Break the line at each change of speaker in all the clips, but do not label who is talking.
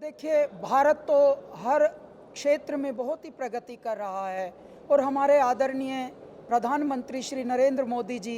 देखिए, भारत तो हर क्षेत्र में बहुत ही प्रगति कर रहा है और हमारे आदरणीय प्रधानमंत्री श्री नरेंद्र मोदी जी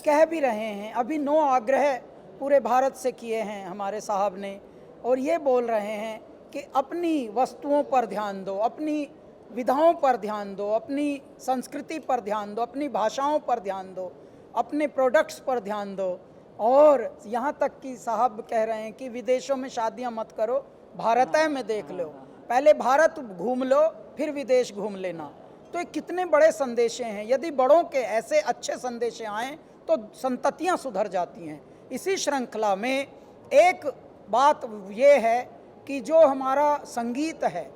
कह भी रहे हैं। अभी 9 आग्रह पूरे भारत से किए हैं हमारे साहब ने, और ये बोल रहे हैं कि अपनी वस्तुओं पर ध्यान दो, अपनी विधाओं पर ध्यान दो, अपनी संस्कृति पर ध्यान दो, अपनी भाषाओं पर ध्यान दो, अपने प्रोडक्ट्स पर ध्यान दो। और यहाँ तक कि साहब कह रहे हैं कि विदेशों में शादियाँ मत करो, भारत में देख लो, पहले भारत घूम लो फिर विदेश घूम लेना। तो ये कितने बड़े संदेशे हैं। यदि बड़ों के ऐसे अच्छे संदेशे आएँ तो संततियाँ सुधर जाती हैं। इसी श्रृंखला में एक बात ये है कि जो हमारा संगीत है,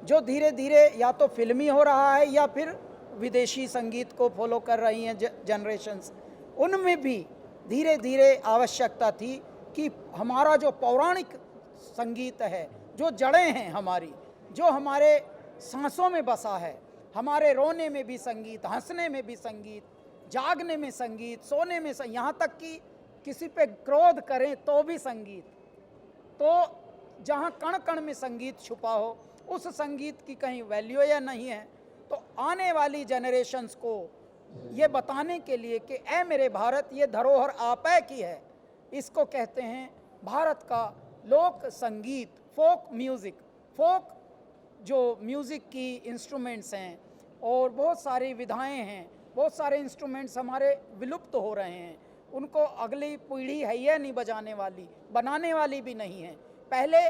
जो धीरे धीरे या तो फिल्मी हो रहा है या फिर विदेशी संगीत को फॉलो कर रही हैं जनरेशन्स, उनमें भी धीरे धीरे आवश्यकता थी कि हमारा जो पौराणिक संगीत है, जो जड़ें हैं हमारी, जो हमारे सांसों में बसा है, हमारे रोने में भी संगीत, हंसने में भी संगीत, जागने में संगीत, सोने में संगीत, यहाँ तक कि किसी पे क्रोध करें तो भी संगीत। तो जहाँ कण कण में संगीत छुपा हो, उस संगीत की कहीं वैल्यू या नहीं है। तो आने वाली जनरेशन्स को ये बताने के लिए कि ऐ मेरे भारत, ये धरोहर आपै की है, इसको कहते हैं भारत का लोक संगीत, फोक म्यूज़िक। फोक जो म्यूज़िक की इंस्ट्रूमेंट्स हैं और बहुत सारी विधाएं हैं, बहुत सारे इंस्ट्रूमेंट्स हमारे विलुप्त हो रहे हैं, उनको अगली पीढ़ी है या नहीं बजाने वाली, बनाने वाली भी नहीं है। पहले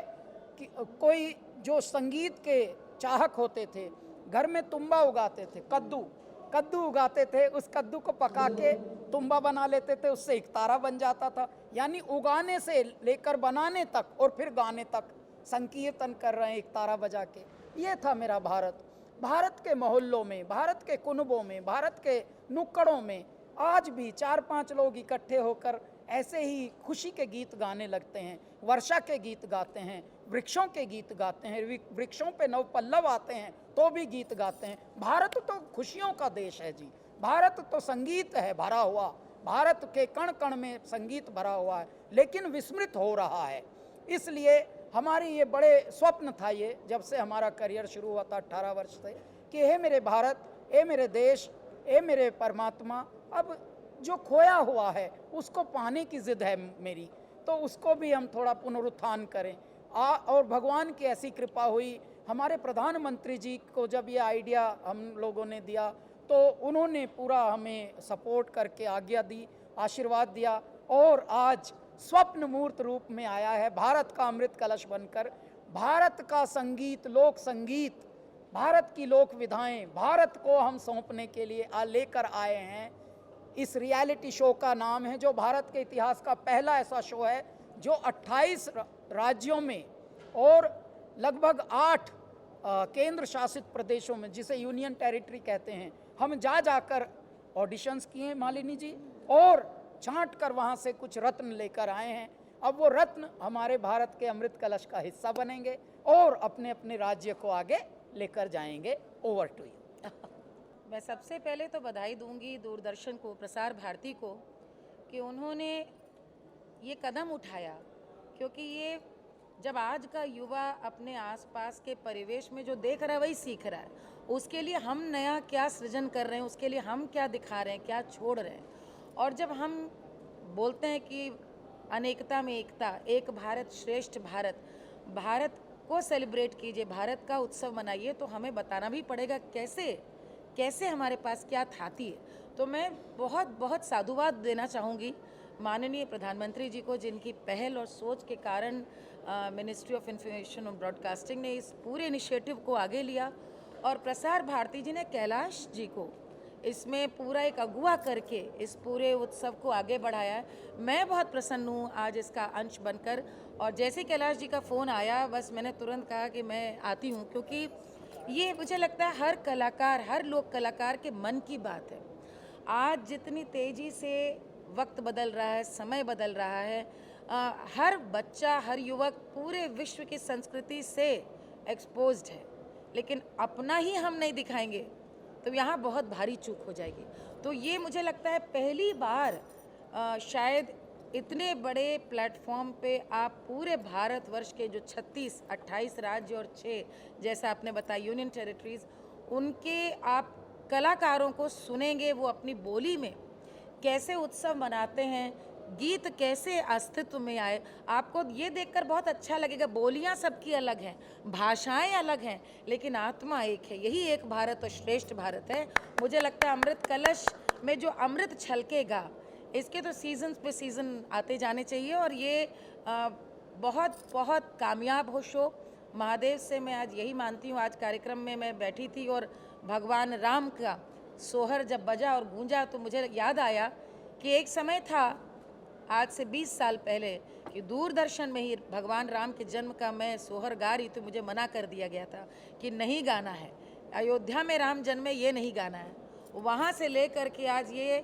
कोई जो संगीत के चाहक होते थे, घर में तुम्बा उगाते थे, कद्दू उगाते थे, उस कद्दू को पका के तुम्बा बना लेते थे, उससे एक तारा बन जाता था। यानी उगाने से लेकर बनाने तक और फिर गाने तक संकीर्तन कर रहे हैं एक तारा बजा के। ये था मेरा भारत। भारत के मोहल्लों में, भारत के कुनबों में, भारत के नुक्कड़ों में आज भी 4-5 लोग इकट्ठे होकर ऐसे ही खुशी के गीत गाने लगते हैं, वर्षा के गीत गाते हैं, वृक्षों के गीत गाते हैं, वृक्षों पे नव पल्लव आते हैं तो भी गीत गाते हैं। भारत तो खुशियों का देश है जी, भारत तो संगीत है भरा हुआ, भारत के कण कण में संगीत भरा हुआ है, लेकिन विस्मृत हो रहा है। इसलिए हमारी ये बड़े स्वप्न था, ये जब से हमारा करियर शुरू हुआ था 18 वर्ष से, कि हे मेरे भारत, ए मेरे देश, ए मेरे परमात्मा, अब जो खोया हुआ है उसको पाने की जिद है मेरी, तो उसको भी हम थोड़ा पुनरुत्थान करें। और भगवान की ऐसी कृपा हुई, हमारे प्रधानमंत्री जी को जब ये आइडिया हम लोगों ने दिया तो उन्होंने पूरा हमें सपोर्ट करके आज्ञा दी, आशीर्वाद दिया, और आज स्वप्न मूर्त रूप में आया है भारत का अमृत कलश बनकर। भारत का संगीत, लोक संगीत, भारत की लोक विधाएं भारत को हम सौंपने के लिए लेकर आए हैं। इस रियलिटी शो का नाम है, जो भारत के इतिहास का पहला ऐसा शो है जो 28 राज्यों में और लगभग 8 केंद्र शासित प्रदेशों में, जिसे यूनियन टेरिटरी कहते हैं, हम जाकर ऑडिशंस किए मालिनी जी, और छांट कर वहाँ से कुछ रत्न लेकर आए हैं। अब वो रत्न हमारे भारत के अमृत कलश का हिस्सा बनेंगे और अपने अपने राज्य को आगे लेकर जाएंगे। Over to you.
मैं सबसे पहले तो बधाई दूंगी दूरदर्शन को, प्रसार भारती को, कि उन्होंने ये कदम उठाया, क्योंकि ये जब आज का युवा अपने आसपास के परिवेश में जो देख रहा है वही सीख रहा है, उसके लिए हम नया क्या सृजन कर रहे हैं, उसके लिए हम क्या दिखा रहे हैं, क्या छोड़ रहे हैं। और जब हम बोलते हैं कि अनेकता में एकता, एक भारत श्रेष्ठ भारत, भारत को सेलिब्रेट कीजिए, भारत का उत्सव मनाइए, तो हमें बताना भी पड़ेगा कैसे हमारे पास क्या थाती है। तो मैं बहुत बहुत साधुवाद देना चाहूँगी माननीय प्रधानमंत्री जी को, जिनकी पहल और सोच के कारण मिनिस्ट्री ऑफ इंफॉर्मेशन और ब्रॉडकास्टिंग ने इस पूरे इनिशिएटिव को आगे लिया, और प्रसार भारती जी ने कैलाश जी को इसमें पूरा एक अगुवा करके इस पूरे उत्सव को आगे बढ़ाया है। मैं बहुत प्रसन्न हूँ आज इसका अंश बनकर, और जैसे कैलाश जी का फ़ोन आया, बस मैंने तुरंत कहा कि मैं आती हूँ, क्योंकि ये मुझे लगता है हर कलाकार, हर लोक कलाकार के मन की बात है। आज जितनी तेज़ी से वक्त बदल रहा है, समय बदल रहा है, हर बच्चा, हर युवक पूरे विश्व की संस्कृति से एक्सपोज्ड है, लेकिन अपना ही हम नहीं दिखाएंगे तो यहाँ बहुत भारी चूक हो जाएगी। तो ये मुझे लगता है पहली बार शायद इतने बड़े प्लेटफॉर्म पे आप पूरे भारतवर्ष के जो 36, 28 राज्य और 6 जैसा आपने बताया यूनियन टेरिटरीज, उनके आप कलाकारों को सुनेंगे, वो अपनी बोली में कैसे उत्सव मनाते हैं, गीत कैसे अस्तित्व में आए। आपको ये देखकर बहुत अच्छा लगेगा। बोलियां सबकी अलग हैं, भाषाएं अलग हैं, लेकिन आत्मा एक है। यही एक भारत और श्रेष्ठ भारत है। मुझे लगता है अमृत कलश में जो अमृत छलकेगा, इसके तो सीजन पे सीज़न आते जाने चाहिए और ये बहुत बहुत कामयाब हो शो। महादेव से मैं आज यही मानती हूँ। आज कार्यक्रम में मैं बैठी थी और भगवान राम का सोहर जब बजा और गूंजा तो मुझे याद आया कि एक समय था आज से 20 साल पहले कि दूरदर्शन में ही भगवान राम के जन्म का मैं सोहर गा रही, तो मुझे मना कर दिया गया था कि नहीं गाना है, अयोध्या में राम जन्मे, ये नहीं गाना है। वहाँ से लेकर के आज ये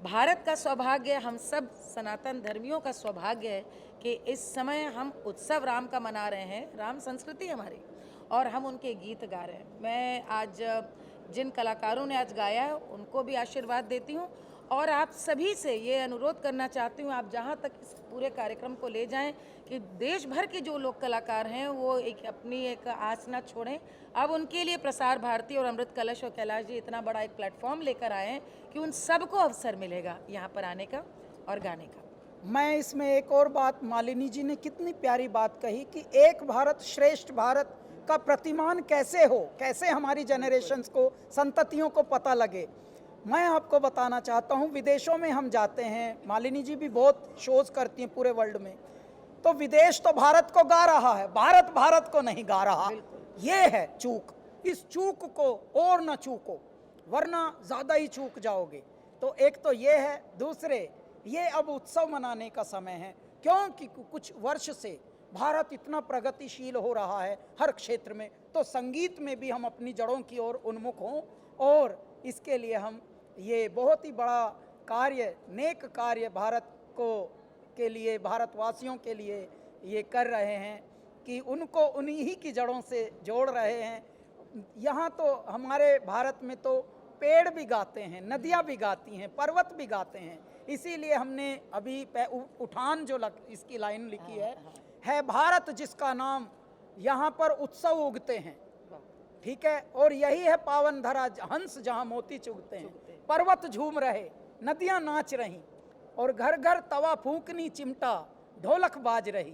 भारत का सौभाग्य, हम सब सनातन धर्मियों का सौभाग्य है कि इस समय हम उत्सव राम का मना रहे हैं। राम संस्कृति हमारी, और हम उनके गीत गा रहे हैं। मैं आज जिन कलाकारों ने आज गाया है उनको भी आशीर्वाद देती हूँ और आप सभी से ये अनुरोध करना चाहती हूँ, आप जहाँ तक इस पूरे कार्यक्रम को ले जाएं कि देश भर के जो लोग कलाकार हैं वो अपनी एक आस न छोड़ें। अब उनके लिए प्रसार भारती और अमृत कलश और कैलाश जी इतना बड़ा एक प्लेटफॉर्म लेकर आए हैं कि उन सबको अवसर मिलेगा यहाँ पर आने का और गाने का।
मैं इसमें एक और बात, मालिनी जी ने कितनी प्यारी बात कही कि एक भारत श्रेष्ठ भारत का प्रतिमान कैसे हो, कैसे हमारी जनरेशन्स को, संततियों को पता लगे। मैं आपको बताना चाहता हूँ, विदेशों में हम जाते हैं, मालिनी जी भी बहुत शोज करती हैं पूरे वर्ल्ड में, तो विदेश तो भारत को गा रहा है, भारत भारत को नहीं गा रहा। ये है चूक। इस चूक को और न चूको, वरना ज़्यादा ही चूक जाओगे। तो एक तो ये है। दूसरे, ये अब उत्सव मनाने का समय है, क्योंकि कुछ वर्ष से भारत इतना प्रगतिशील हो रहा है हर क्षेत्र में, तो संगीत में भी हम अपनी जड़ों की ओर उन्मुख हों, और इसके लिए हम ये बहुत ही बड़ा कार्य, नेक कार्य भारत को के लिए, भारतवासियों के लिए ये कर रहे हैं कि उनको उन्हीं की जड़ों से जोड़ रहे हैं। यहाँ तो हमारे भारत में तो पेड़ भी गाते हैं, नदियाँ भी गाती हैं, पर्वत भी गाते हैं। इसीलिए हमने अभी उठान जो इसकी लाइन लिखी है भारत जिसका नाम, यहाँ पर उत्सव उगते हैं, ठीक है, और यही है पावन धरा हंस जहाँ मोती चुगते हैं। पर्वत झूम रहे, नदियाँ नाच रही, और घर घर तवा फूंकनी चिमटा ढोलक बाज रही।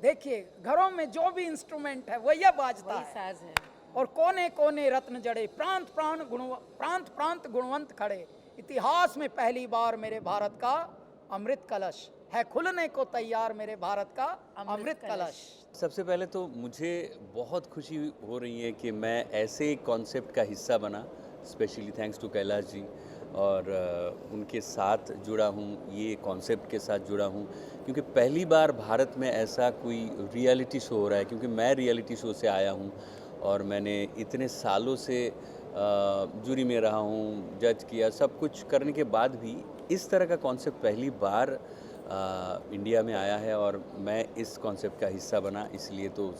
देखिए घरों में जो भी इंस्ट्रूमेंट है वही बाजता है,
साज है।
और कोने कोने रत्न जड़े, प्रांत प्रांत गुणवंत खड़े। इतिहास में पहली बार मेरे भारत का अमृत कलश है, खुलने को तैयार मेरे भारत का अमृत कलश।
सबसे पहले तो मुझे बहुत खुशी हो रही है कि मैं ऐसे कॉन्सेप्ट का हिस्सा बना, स्पेशली थैंक्स टू कैलाश जी, और उनके साथ जुड़ा हूँ, ये कॉन्सेप्ट के साथ जुड़ा हूँ, क्योंकि पहली बार भारत में ऐसा कोई रियलिटी शो हो रहा है। क्योंकि मैं रियलिटी शो से आया हूँ और मैंने इतने सालों से जूरी में रहा हूँ, जज किया, सब कुछ करने के बाद भी इस तरह का कॉन्सेप्ट पहली बार इंडिया में आया है और मैं इस कॉन्सेप्ट का हिस्सा बना। इसलिए तो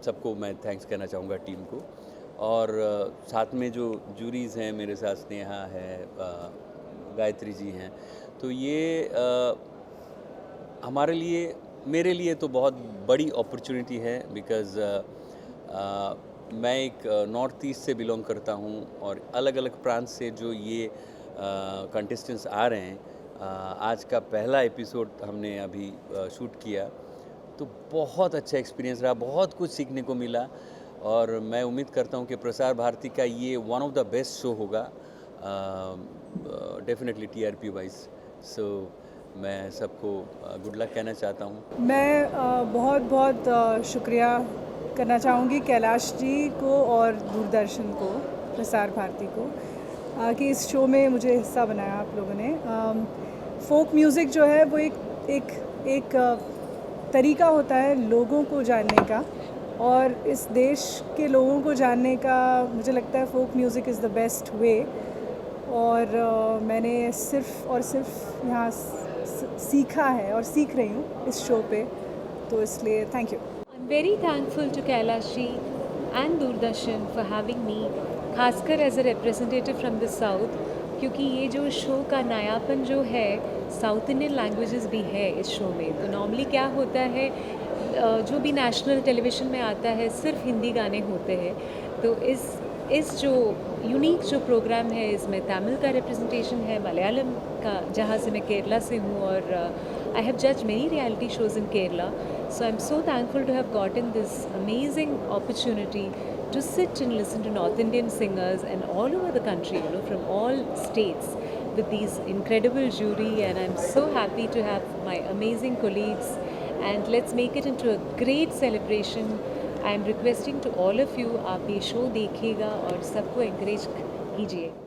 सबको मैं थैंक्स कहना चाहूँगा टीम को, और साथ में जो जूरीज़ हैं मेरे साथ, स्नेहा है, गायत्री जी हैं, तो ये हमारे लिए, मेरे लिए तो बहुत बड़ी अपॉर्चुनिटी है। बिकॉज़ मैं एक नॉर्थ ईस्ट से बिलोंग करता हूँ और अलग अलग प्रांत से जो ये कंटेस्टेंट्स आ रहे हैं, आज का पहला एपिसोड हमने अभी शूट किया, तो बहुत अच्छा एक्सपीरियंस रहा, बहुत कुछ सीखने को मिला, और मैं उम्मीद करता हूँ कि प्रसार भारती का ये one of the best show होगा, डेफिनेटली टीआरपी वाइज। सो मैं सबको गुड लक कहना चाहता हूँ।
मैं बहुत बहुत शुक्रिया करना चाहूँगी कैलाश जी को और दूरदर्शन को, प्रसार भारती को, कि इस शो में मुझे हिस्सा बनाया आप लोगों ने। फोक म्यूज़िक जो है वो एक तरीका होता है लोगों को जानने का, और इस देश के लोगों को जानने का मुझे लगता है folk music is the best way. और मैंने सिर्फ़ और सिर्फ यहाँ सीखा है और सीख रही हूँ इस शो पे, तो इसलिए thank you.
I am very thankful to Kailash ji and Doordarshan for having me, खासकर as a representative from the south, क्योंकि ये जो शो का नयापन जो है साउथ इंडियन लैंग्वेजेस भी है इस शो में। तो नॉर्मली क्या होता है, जो भी नेशनल टेलीविज़न में आता है सिर्फ हिंदी गाने होते हैं। तो इस जो यूनिक जो प्रोग्राम है, इसमें तमिल का रिप्रेजेंटेशन है, मलयालम का, जहाँ से मैं केरला से हूँ, और आई हैव जज many reality shows in Kerala. So I am so thankful to have gotten this amazing opportunity to sit and listen to North Indian singers and all over the country, you know, from all states, with these incredible jury, and I'm so happy to have my amazing colleagues, and let's make it into a great celebration. I am requesting to all of you, आप ये show देखिएगा और सबको encourage कीजिए।